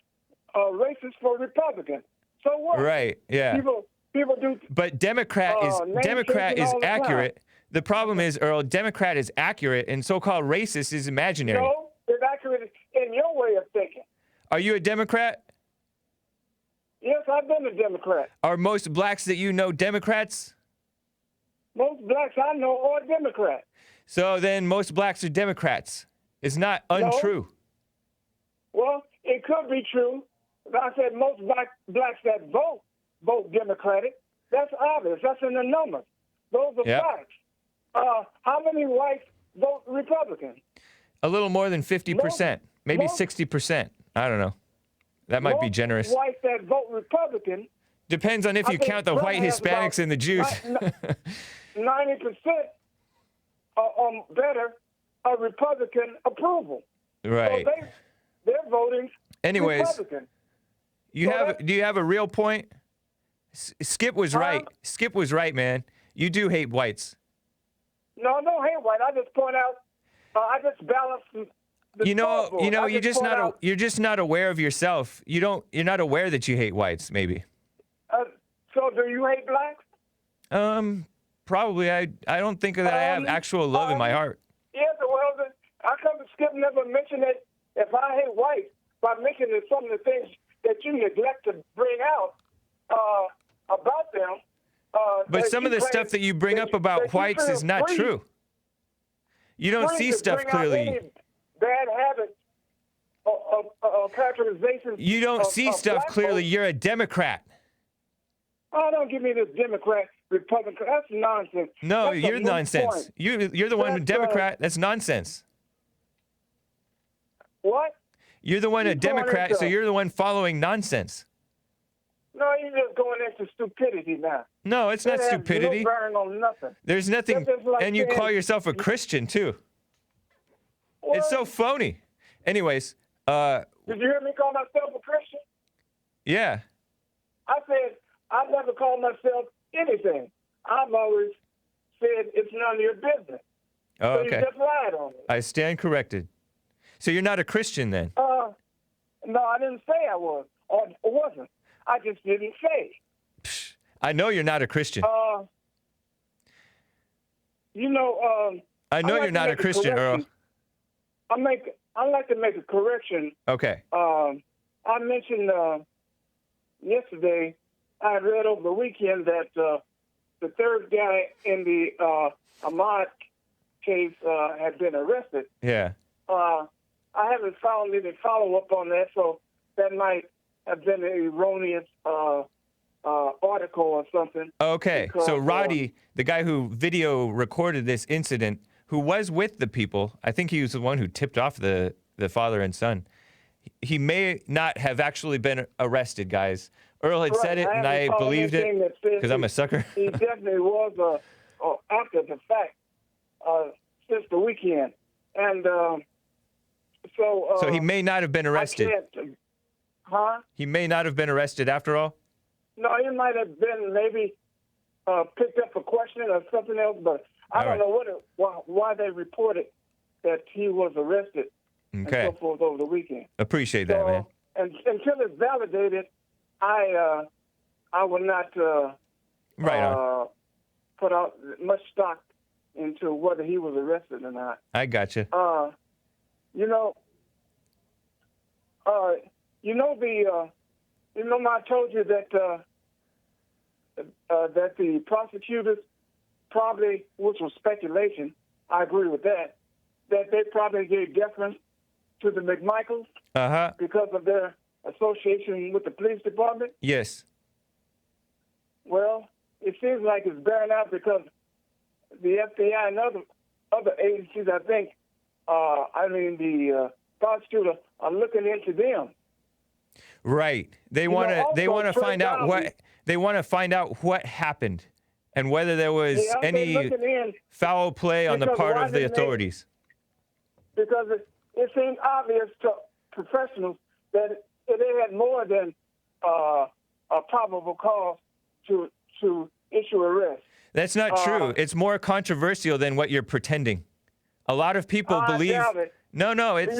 racist for Republican. So what? Right. Yeah. People do. But Democrat is accurate. The problem is, Earl, Democrat is accurate, and so-called racist is imaginary. No, it's accurate in your way of thinking. Are you a Democrat? Yes, I've been a Democrat. Are most blacks that you know Democrats? Most blacks I know are Democrats. So then most blacks are Democrats. It's not untrue. Well, it could be true. I said most blacks that vote Democratic. That's obvious. That's in the numbers. Those are facts. How many whites vote Republican? A little more than 50%, maybe 60%. I don't know. That might be generous. Most whites that vote Republican. Depends on if you count the white Hispanics and the Jews. 90% better Republican approval. Right. So they're voting Republican. Do you have a real point? Skip was right. Skip was right, man. You do hate whites. No, I don't hate white. I just point out. I just balance. You're just not aware of yourself. You're not aware that you hate whites. Maybe. So do you hate blacks? Probably. I don't think that I have actual love in my heart. Yes, well, how come Skip never mentioned it? If I hate whites, by mentioning some of the things that you neglect to bring out about them. But some of the stuff that you bring up about whites is not true. You don't see stuff clearly. Bad habits or characterizations. You don't see stuff clearly. You're a Democrat. Oh, don't give me this Democrat, Republican. That's nonsense. No, That's you're nonsense. You're the one Democrat. That's nonsense. What? You're the one a Democrat, so you're the one following nonsense. No, you're just going into stupidity now. No, it's not stupidity. No bearing on nothing. There's nothing, and you call yourself a Christian too. Well, it's so phony. Anyways, did you hear me call myself a Christian? Yeah. I said I never called myself anything. I've always said it's none of your business. Oh, So you okay. just lied on me. I stand corrected. So you're not a Christian then? No, I didn't say I was or wasn't. I just didn't say. Psh, I know you're not a Christian. You know, I know you're not a Christian, Earl. I'd like to make a correction. Okay. I mentioned yesterday, I read over the weekend that the third guy in the Ahmad case had been arrested. Yeah. I haven't found any follow-up on that, so that might have been an erroneous article or something. Okay. Because, So Roddy, the guy who video recorded this incident, who was with the people, I think he was the one who tipped off the father and son. He may not have actually been arrested, guys. Earl had said it, and I believed it because I'm a sucker. He definitely was after the fact since the weekend. And so he may not have been arrested. Huh? He may not have been arrested after all? No, he might have been maybe picked up for questioning or something else, but I don't know why they reported that he was arrested and so forth over the weekend. Appreciate that, man. And until it's validated, I will not put out much stock into whether he was arrested or not. I gotcha. I told you that that the prosecutors probably, which was speculation, I agree with that they probably gave deference to the McMichaels because of their association with the police department. Yes. Well, it seems like it's bearing out because the FBI and other agencies, I think, the prosecutor are looking into them. Right. They want to find out what happened and whether there was any foul play on the part of the authorities. Because it seemed obvious to professionals that they had more than a probable cause to issue arrest. That's not true. It's more controversial than what you're pretending. A lot of people believe. Doubt it. No, it's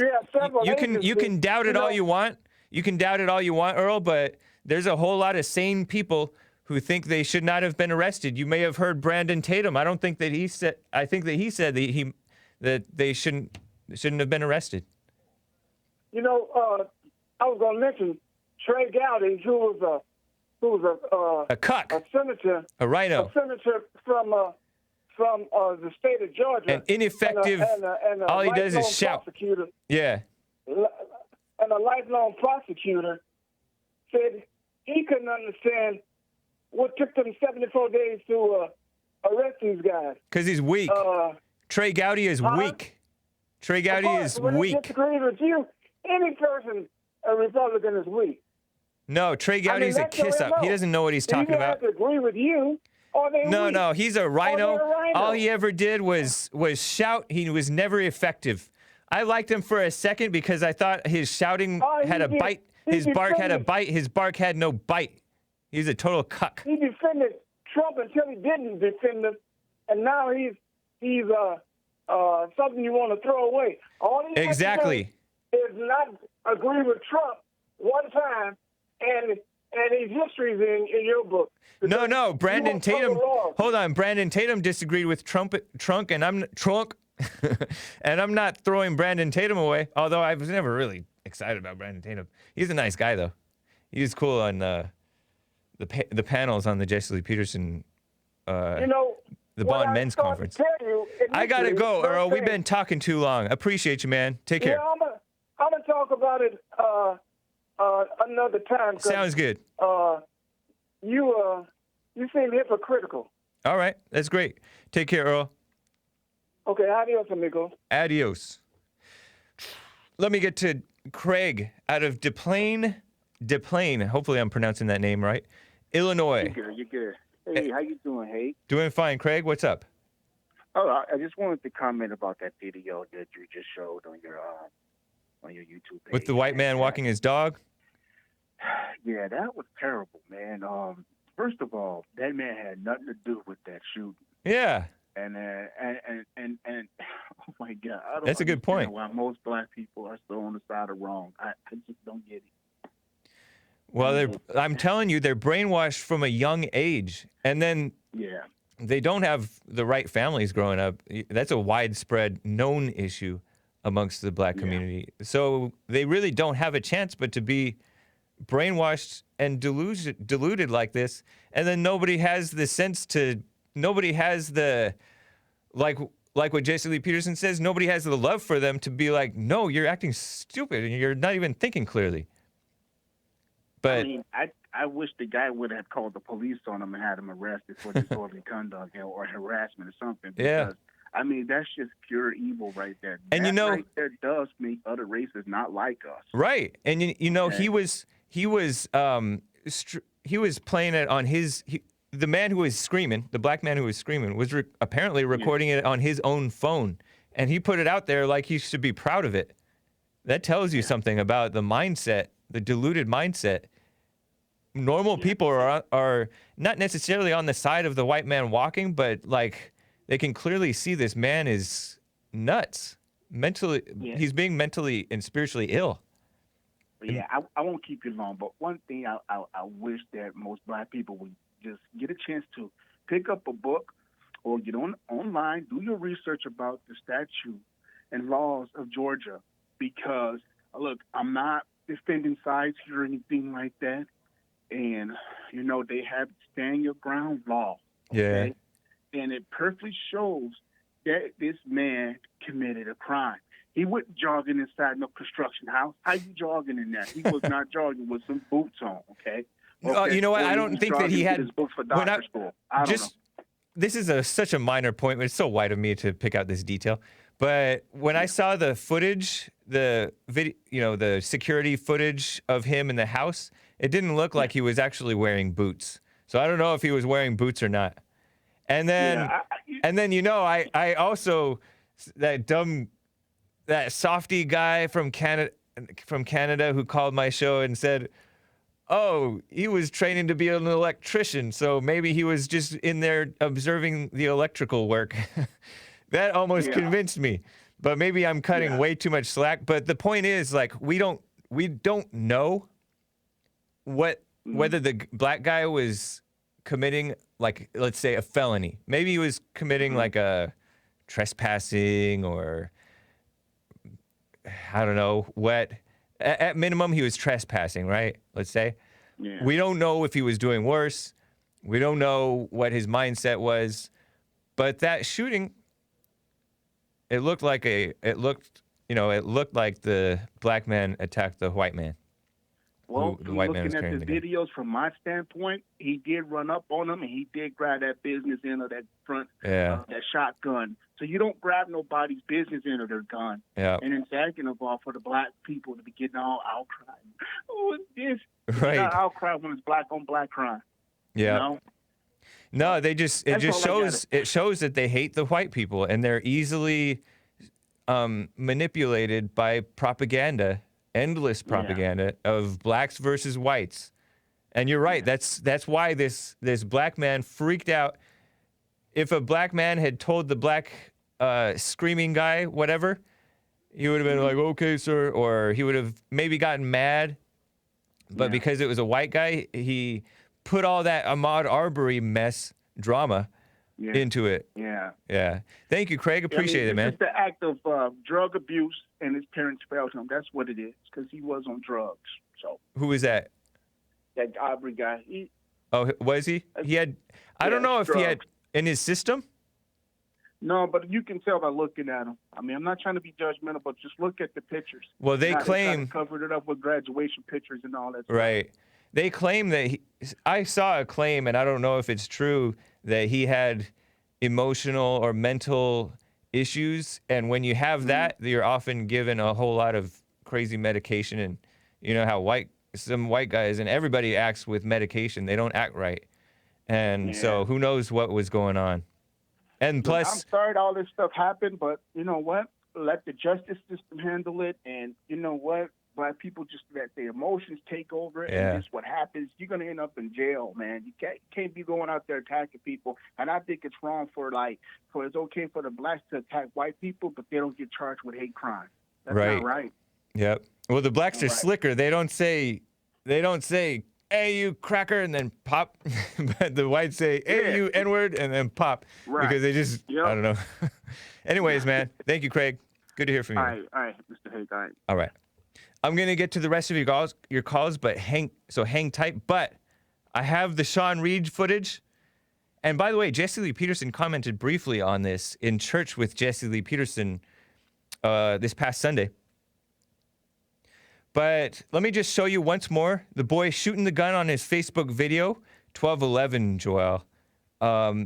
you can doubt it all you want. You can doubt it all you want, Earl, but there's a whole lot of sane people who think they should not have been arrested. You may have heard Brandon Tatum. I don't think that he said. I think that he said that they shouldn't have been arrested. I was going to mention Trey Gowdy, who was a cuck, a senator, a rhino, a senator from the state of Georgia, an ineffective. and all he does is shout. Yeah. And a lifelong prosecutor said he couldn't understand what took them 74 days to arrest these guys. Because he's weak. Trey Gowdy is weak. Trey Gowdy is weak. When he disagrees with you, any person, a Republican, is weak. No, Trey Gowdy's a kiss-up. He doesn't know what he's talking about. He doesn't have to agree with you. No, he's a rhino. All he ever did was shout. He was never effective. I liked him for a second because I thought his shouting had a bite. His bark had a bite. His bark had no bite. He's a total cuck. He defended Trump until he didn't defend him, and now he's something you want to throw away. All he has to do is not agree with Trump one time, and his history's in your book. No, Brandon Tatum. Hold on, Brandon Tatum disagreed with Trump, and I'm not throwing Brandon Tatum away. Although I was never really excited about Brandon Tatum. He's a nice guy, though. He was cool on the panels on the Jesse Lee Peterson. The Bond Men's Conference. I gotta go, Earl. We've been talking too long. Appreciate you, man. Take care. Yeah, I'm gonna talk about it another time. Sounds good. You seem hypocritical. All right, that's great. Take care, Earl. Okay, adios, amigo. Adios. Let me get to Craig out of Des Plaines. Hopefully I'm pronouncing that name right. Illinois. You're good. Hey, how you doing, Hake? Doing fine, Craig. What's up? Oh, I just wanted to comment about that video that you just showed on your YouTube page. With the white man walking his dog? Yeah, that was terrible, man. First of all, that man had nothing to do with that shooting. Yeah. And oh my God, I don't That's a good point. understand why most black people are still on the side of wrong. I just don't get it. Well, I'm telling you, they're brainwashed from a young age, and then they don't have the right families growing up. That's a widespread known issue amongst the black community. So they really don't have a chance but to be brainwashed and deluded like this. And then nobody has like what Jesse Lee Peterson says, nobody has the love for them to be like, no, you're acting stupid and you're not even thinking clearly. But I mean, I wish the guy would have called the police on him and had him arrested for disorderly conduct or harassment or something. Because, I mean, that's just pure evil right there. And that right there does make other races not like us. Right. And you know, he was playing it on the man who was screaming, the black man who was screaming, was apparently recording it on his own phone, and he put it out there like he should be proud of it. That tells you something about the mindset, the deluded mindset. Normal people are not necessarily on the side of the white man walking, but like they can clearly see this man is nuts. Mentally, he's being mentally and spiritually ill. Yeah, I won't keep you long, but one thing I wish that most black people would just get a chance to pick up a book or get online, do your research about the statute and laws of Georgia. Because, look, I'm not defending sides here or anything like that. And, you know, they have stand your ground law. Okay? Yeah. And it perfectly shows that this man committed a crime. He wasn't jogging inside no construction house. How you jogging in that? He was not jogging with some boots on, okay? You know what? I don't think that he had his books for doctor school. I don't know. This is such a minor point. It's so white of me to pick out this detail. But when I saw the footage, the video, you know, the security footage of him in the house, it didn't look like he was actually wearing boots. So I don't know if he was wearing boots or not. And then, you know, I also that softy guy from Canada who called my show and said, oh, he was training to be an electrician, so maybe he was just in there observing the electrical work. That almost convinced me. But maybe I'm cutting way too much slack. But the point is, like, we don't know whether the black guy was committing, like, let's say a felony. Maybe he was committing like a trespassing or I don't know what. At minimum, he was trespassing, right? Let's say. Yeah. We don't know if he was doing worse. We don't know what his mindset was. But that shooting, it looked like the black man attacked the white man. Well, looking at the videos from my standpoint, he did run up on him and he did grab that business end of that front, that shotgun. So you don't grab nobody's business end of their gun. Yeah. And then second of all, for the black people to be getting all outcry. Oh, what's this? Right. Outcry when it's black on black crime. Yeah. You know? No, it shows that they hate the white people and they're easily manipulated by propaganda. Endless propaganda of blacks versus whites. And you're right, that's why this black man freaked out. If a black man had told the black screaming guy whatever, he would have been like, okay, sir, or he would have maybe gotten mad. But because it was a white guy, he put all that Ahmaud Arbery mess drama into it. Yeah. Yeah. Thank you, Craig. Appreciate it, man. It's the act of drug abuse, and his parents failed him. That's what it is, because he was on drugs. So. Who was that? That Arbery guy. Was he? He had. I don't know if drugs. He had in his system. No, but you can tell by looking at him. I mean, I'm not trying to be judgmental, but just look at the pictures. Well, they claim covered it up with graduation pictures and all that. Right. Stuff. They claim that I saw a claim, and I don't know if it's true, that he had emotional or mental issues, and when you have that, you're often given a whole lot of crazy medication, and you know how some white guys, and everybody acts with medication, they don't act right, and so who knows what was going on. And plus, I'm sorry all this stuff happened, but you know what? Let the justice system handle it, and you know what? black people just let their emotions take over, Yeah. and just what happens, you're gonna end up in jail, man. You can't be going out there attacking people. And I think it's wrong for it's okay for the blacks to attack white people, but they don't get charged with hate crime. That's Right. not right. Yep. Well, the blacks are Right. slicker. They don't say, "Hey, you cracker," and then pop. But the whites say, "Hey, Yeah. you N-word," and then pop. Right. Because they just, Yep. I don't know. Anyways, man, thank you, Craig. Good to hear from you. All right, Mr. Hake. All right. All right. I'm gonna get to the rest of your calls, but hang tight. But I have the Sean Reed footage. And by the way, Jesse Lee Peterson commented briefly on this in church with Jesse Lee Peterson this past Sunday. But let me just show you once more the boy shooting the gun on his Facebook video, 1211, Joel,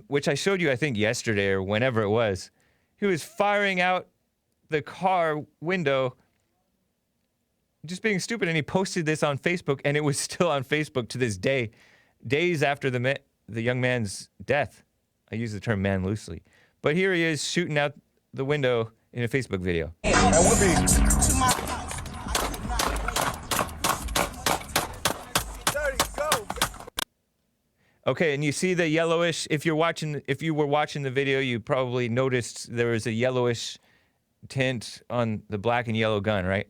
which I showed you, I think, yesterday or whenever it was. He was firing out the car window, just being stupid, and he posted this on Facebook, and it was still on Facebook to this day, days after the young man's death. I use the term man loosely. But here he is shooting out the window in a Facebook video. Okay, and you see the yellowish, if you were watching the video, you probably noticed there was a yellowish tint on the black and yellow gun, right?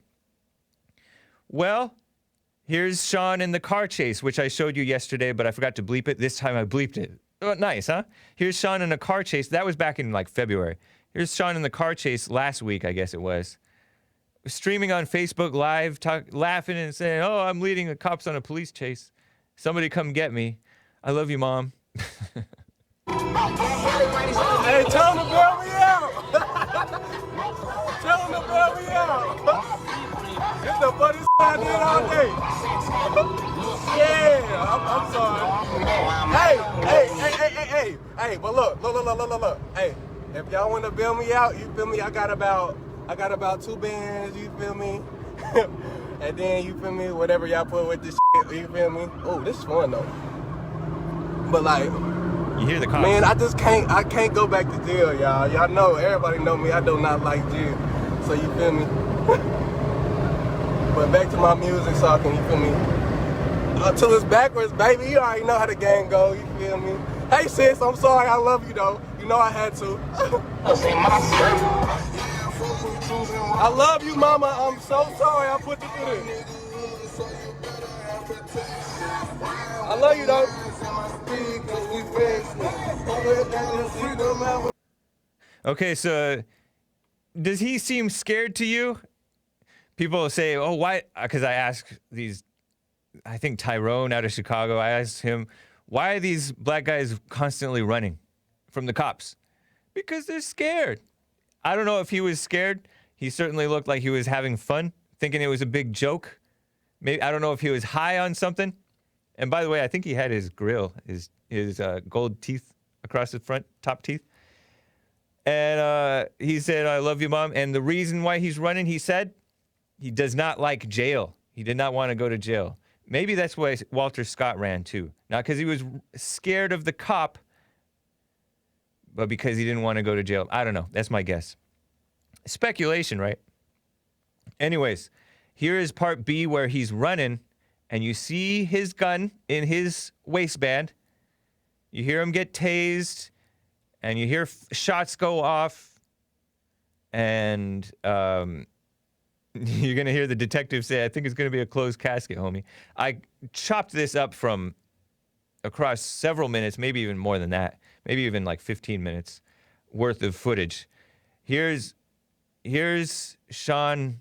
Well, here's Sean in the car chase, which I showed you yesterday, but I forgot to bleep it. This time I bleeped it. Oh, nice, huh? Here's Sean in a car chase. That was back in like February. Here's Sean in the car chase last week, I guess it was. Streaming on Facebook Live, laughing and saying, "Oh, I'm leading the cops on a police chase. Somebody come get me. I love you, Mom." Hey, tell him to bail me out. Tell him to bail me out. It's the funniest I did all day. Yeah, I'm sorry. Hey, but look. Hey, if y'all want to bail me out, you feel me? I got about 2 bands, you feel me? And then, you feel me, whatever y'all put with this shit, you feel me? Oh, this is fun though. But like, you hear the cops. Man, I can't go back to jail, y'all. Y'all know, everybody know me. I do not like jail. So you feel me? But back to my music talking, you feel me? Until it's backwards, baby. You already know how the game go, you feel me? Hey sis, I'm sorry, I love you though. You know I had to. I love you, mama. I'm so sorry I put you through this. I love you though. Okay, so does he seem scared to you? People say, "Oh, why?" Because I asked I think Tyrone out of Chicago, I asked him, "Why are these black guys constantly running from the cops?" Because they're scared. I don't know if he was scared. He certainly looked like he was having fun, thinking it was a big joke. Maybe I don't know if he was high on something. And by the way, I think he had his grill, his gold teeth across his top teeth. And he said, "I love you, Mom." And the reason why he's running, he said, he does not like jail. He did not want to go to jail. Maybe that's why Walter Scott ran too. Not because he was scared of the cop, but because he didn't want to go to jail. I don't know. That's my guess. Speculation, right? Anyways, here is part B where he's running, and you see his gun in his waistband. You hear him get tased, and you hear shots go off, and you're going to hear the detective say, "I think it's going to be a closed casket, homie." I chopped this up from across several minutes, maybe even more than that, maybe even like 15 minutes worth of footage. Here's Sean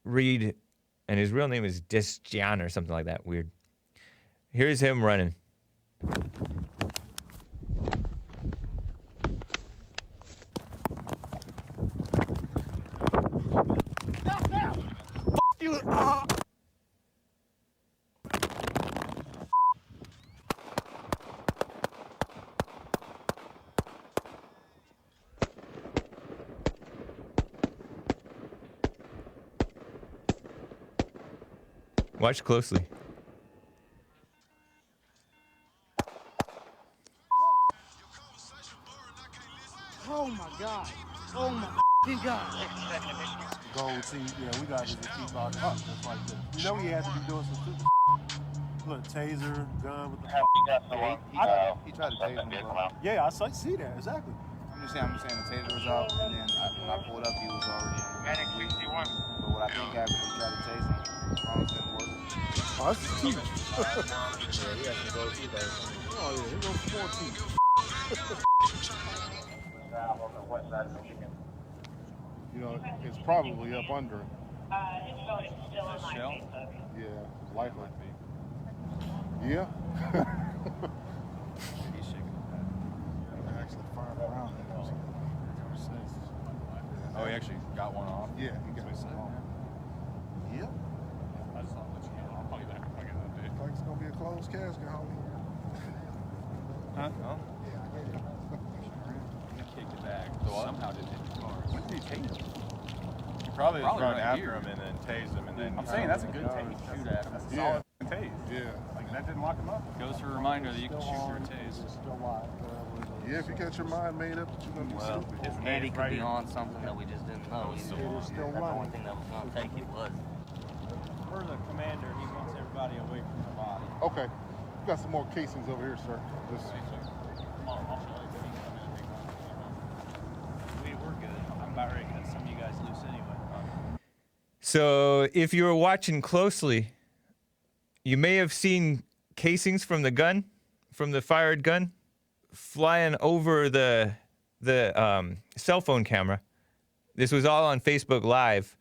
Reed, and his real name is Desjan or something like that. Weird. Here's him running. You, Watch closely. Oh my God. Oh my f***ing God. Gold teeth, yeah, we got his teeth out just like that. You know he had to be doing some stupid look, taser, gun with the he tried to tase me, bro. Yeah, I see that, exactly. I'm just saying the taser was out, and then when I pulled up, he was already. Medic 61. But what I think happened, he tried to tase him. Phones didn't work. Oh, that's his teeth. Yeah, he has some gold teeth. Oh, yeah, he goes 4 teeth. You know, it's probably up under him. It's still on my Shell? Facebook. Yeah, likely. Yeah. He's shaking his head. He actually fired around him. Oh, he actually got one off? Yeah, he got one off. Yep. I just thought, let you know. I'll call you back if I get an update. Like it's gonna be a closed casket, homie. Huh? No? He kicked it back. Somehow didn't hit the car. When did he tase him? He probably was running after him and then tased him and then. I'm saying that's a good tase. Shoot at him. That's a solid tase. Yeah. Like that didn't lock him up. Goes for a reminder that you can shoot through a tase. Yeah, if you got your mind made up, you're gonna be stupid. And he could be on something that we just didn't know. That's the only thing that was going to take it was. For the commander, he wants everybody away from the body. Okay. We got some more casings over here, sir. We're good. I'm about ready to cut some of you guys loose anyway. So if you were watching closely, you may have seen casings from the gun, from the fired gun, flying over the cell phone camera. This was all on Facebook Live.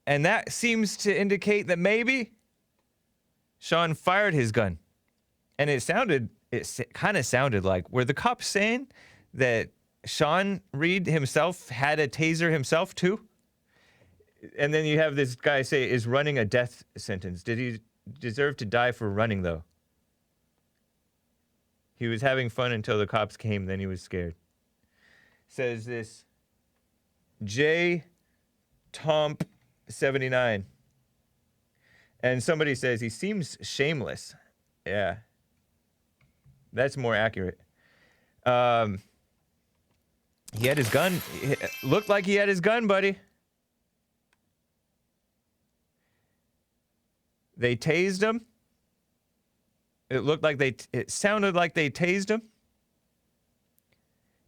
And that seems to indicate that maybe Sean fired his gun. And it kind of sounded like, were the cops saying that Sean Reed himself had a taser himself too? And then you have this guy say, is running a death sentence. Did he deserve to die for running, though? He was having fun until the cops came, then he was scared. Says this J. Tomp 79. And somebody says he seems shameless. Yeah. That's more accurate. He had his gun. Looked like he had his gun, buddy. They tased him. It looked like it sounded like they tased him.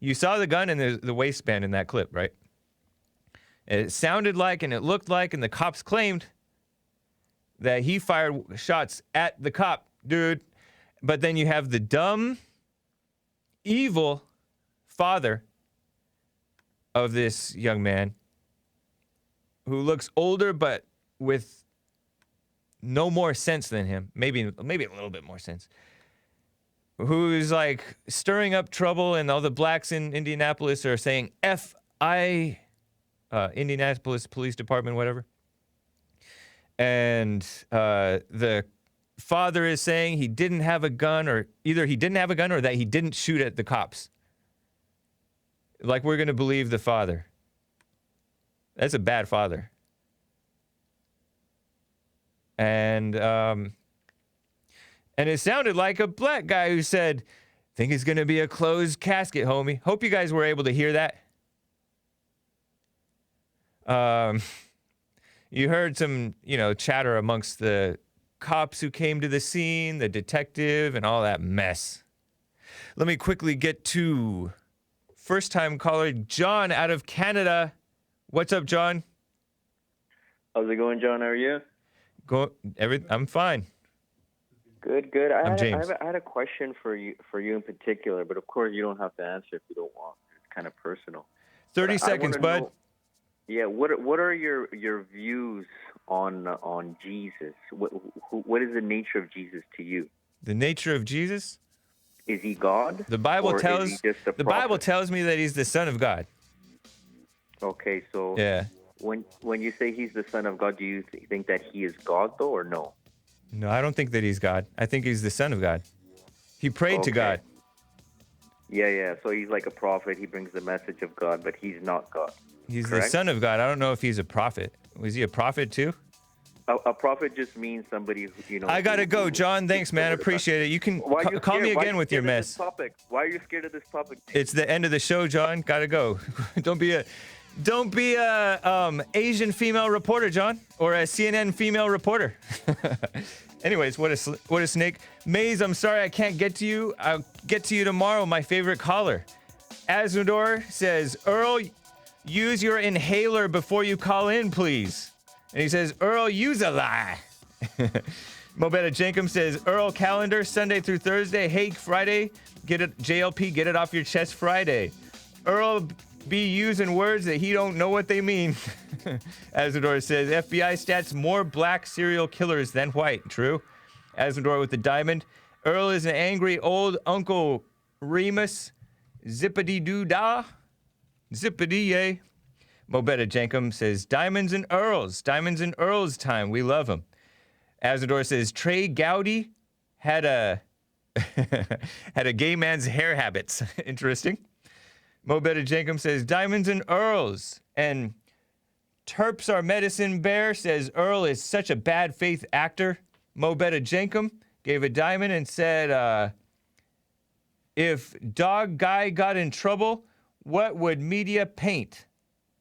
You saw the gun in the waistband in that clip, right? It sounded like and it looked like, and the cops claimed that he fired shots at the cop, dude. But then you have the dumb, evil father of this young man who looks older but with no more sense than him, maybe a little bit more sense, who's like stirring up trouble, and all the blacks in Indianapolis are saying F.I. Indianapolis Police Department, whatever. And the father is saying he didn't have a gun, or either he didn't have a gun or that he didn't shoot at the cops. Like we're going to believe the father. That's a bad father. And it sounded like a black guy who said, think it's going to be a closed casket, homie. Hope you guys were able to hear that. You heard some, chatter amongst the cops who came to the scene, the detective, and all that mess. Let me quickly get to first-time caller John out of Canada. What's up, John? How's it going, John? How are you? I'm fine. Good, good. I'm James. I had a question for you in particular, but of course you don't have to answer if you don't want. It's kind of personal. 30 seconds, bud. Yeah. What are your views on Jesus? What is the nature of Jesus to you? The nature of Jesus? Is he God? The Bible tells is he just a the Bible tells me that he's the Son of God. Okay, so yeah. When you say he's the Son of God, do you think that he is God though, or no? No, I don't think that he's God. I think he's the Son of God. He prayed to God. Yeah. So he's like a prophet. He brings the message of God, but he's not God. He's correct? The Son of God. I don't know if he's a prophet. Was he a prophet too? A prophet just means somebody who, I gotta go, John. Thanks, man. Appreciate it. You can call me again with your mess. Why are you scared of this topic? It's the end of the show, John. Gotta go. Don't be Don't be a Asian female reporter, John, or a CNN female reporter. Anyways, what a snake. Maze, I'm sorry I can't get to you. I'll get to you tomorrow, my favorite caller. Asmodor says, Earl, use your inhaler before you call in, please. And he says, Earl, use a lie. Mobetta Jenkum says, Earl, calendar, Sunday through Thursday. Hake, Friday. Get it, JLP, get it off your chest Friday. Earl, be using words that he don't know what they mean. Asmodor says, FBI stats more black serial killers than white. True. Asmodor with the diamond. Earl is an angry old Uncle Remus. Zippity-doo-dah. Zippity-yay. Mobetta Jenkum says, Diamonds and Earls. Diamonds and Earls time. We love them. Asmodor says, Trey Gowdy had a gay man's hair habits. Interesting. Mobetta Jenkum says, Diamonds and Earls. And Terps Our Medicine Bear says, Earl is such a bad faith actor. Mobetta Jenkum gave a diamond and said, if Dog Guy got in trouble, what would media paint?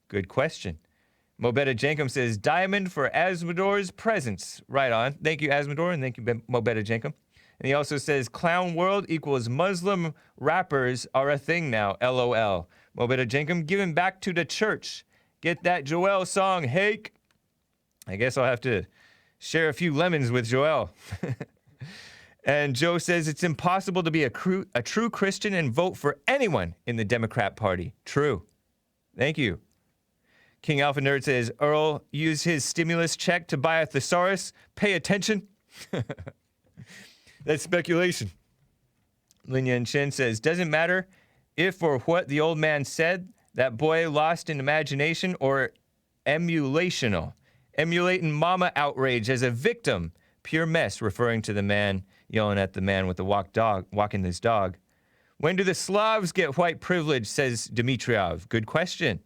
Good question. Mobetta Jenkum says, diamond for Asmodor's presence. Right on. Thank you, Asmodor, and thank you, Mobetta Jenkum. And he also says, clown world equals Muslim rappers are a thing now, LOL. Mobetta Jenkum, giving back to the church. Get that Joel song, Hake. I guess I'll have to share a few lemons with Joel. And Joe says, it's impossible to be a true Christian and vote for anyone in the Democrat Party. True. Thank you. King Alpha Nerd says, Earl used his stimulus check to buy a thesaurus. Pay attention. That's speculation. Lin Yan Chen says, doesn't matter if or what the old man said, that boy lost in imagination or emulational. Emulating mama outrage as a victim. Pure mess, referring to the man yelling at the man with the walking his dog. When do the Slavs get white privilege, says Dmitriev. Good question.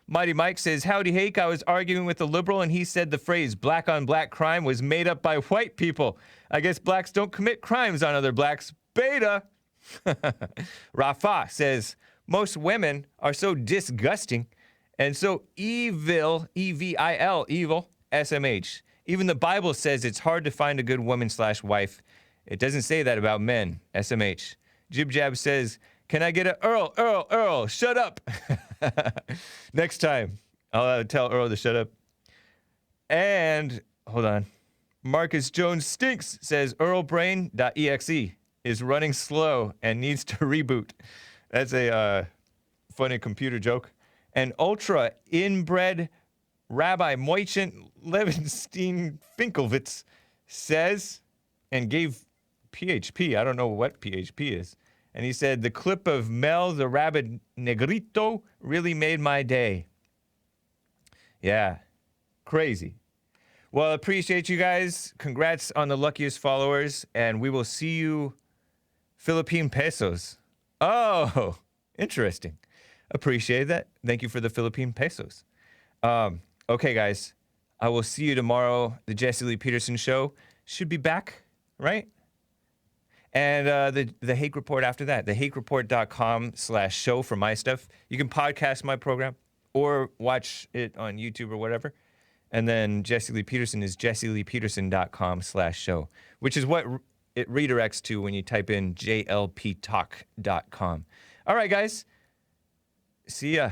Mighty Mike says, howdy Hake, I was arguing with a liberal and he said the phrase black on black crime was made up by white people. I guess blacks don't commit crimes on other blacks. Beta. Rafa says, most women are so disgusting and so evil, E-V-I-L, evil, SMH. Even the Bible says it's hard to find a good woman/wife. It doesn't say that about men, SMH. Jib Jab says, can I get a Earl, shut up. Next time, I'll tell Earl to shut up. And, hold on. Marcus Jones Stinks says, EarlBrain.exe is running slow and needs to reboot. That's a funny computer joke. And Ultra Inbred Rabbi Moichent Levenstein Finkelwitz says, and gave PHP, I don't know what PHP is, and he said, the clip of Mel the Rabid Negrito really made my day. Yeah, crazy. Well, appreciate you guys. Congrats on the luckiest followers, and we will see you Philippine pesos. Oh, interesting. Appreciate that. Thank you for the Philippine pesos. Okay, guys, I will see you tomorrow. The Jesse Lee Peterson show should be back, right? And the Hake Report after that, thehakereport.com/show for my stuff. You can podcast my program or watch it on YouTube or whatever. And then Jesse Lee Peterson is jesseleepeterson.com/show, which is what it redirects to when you type in jlptalk.com. All right, guys. See ya.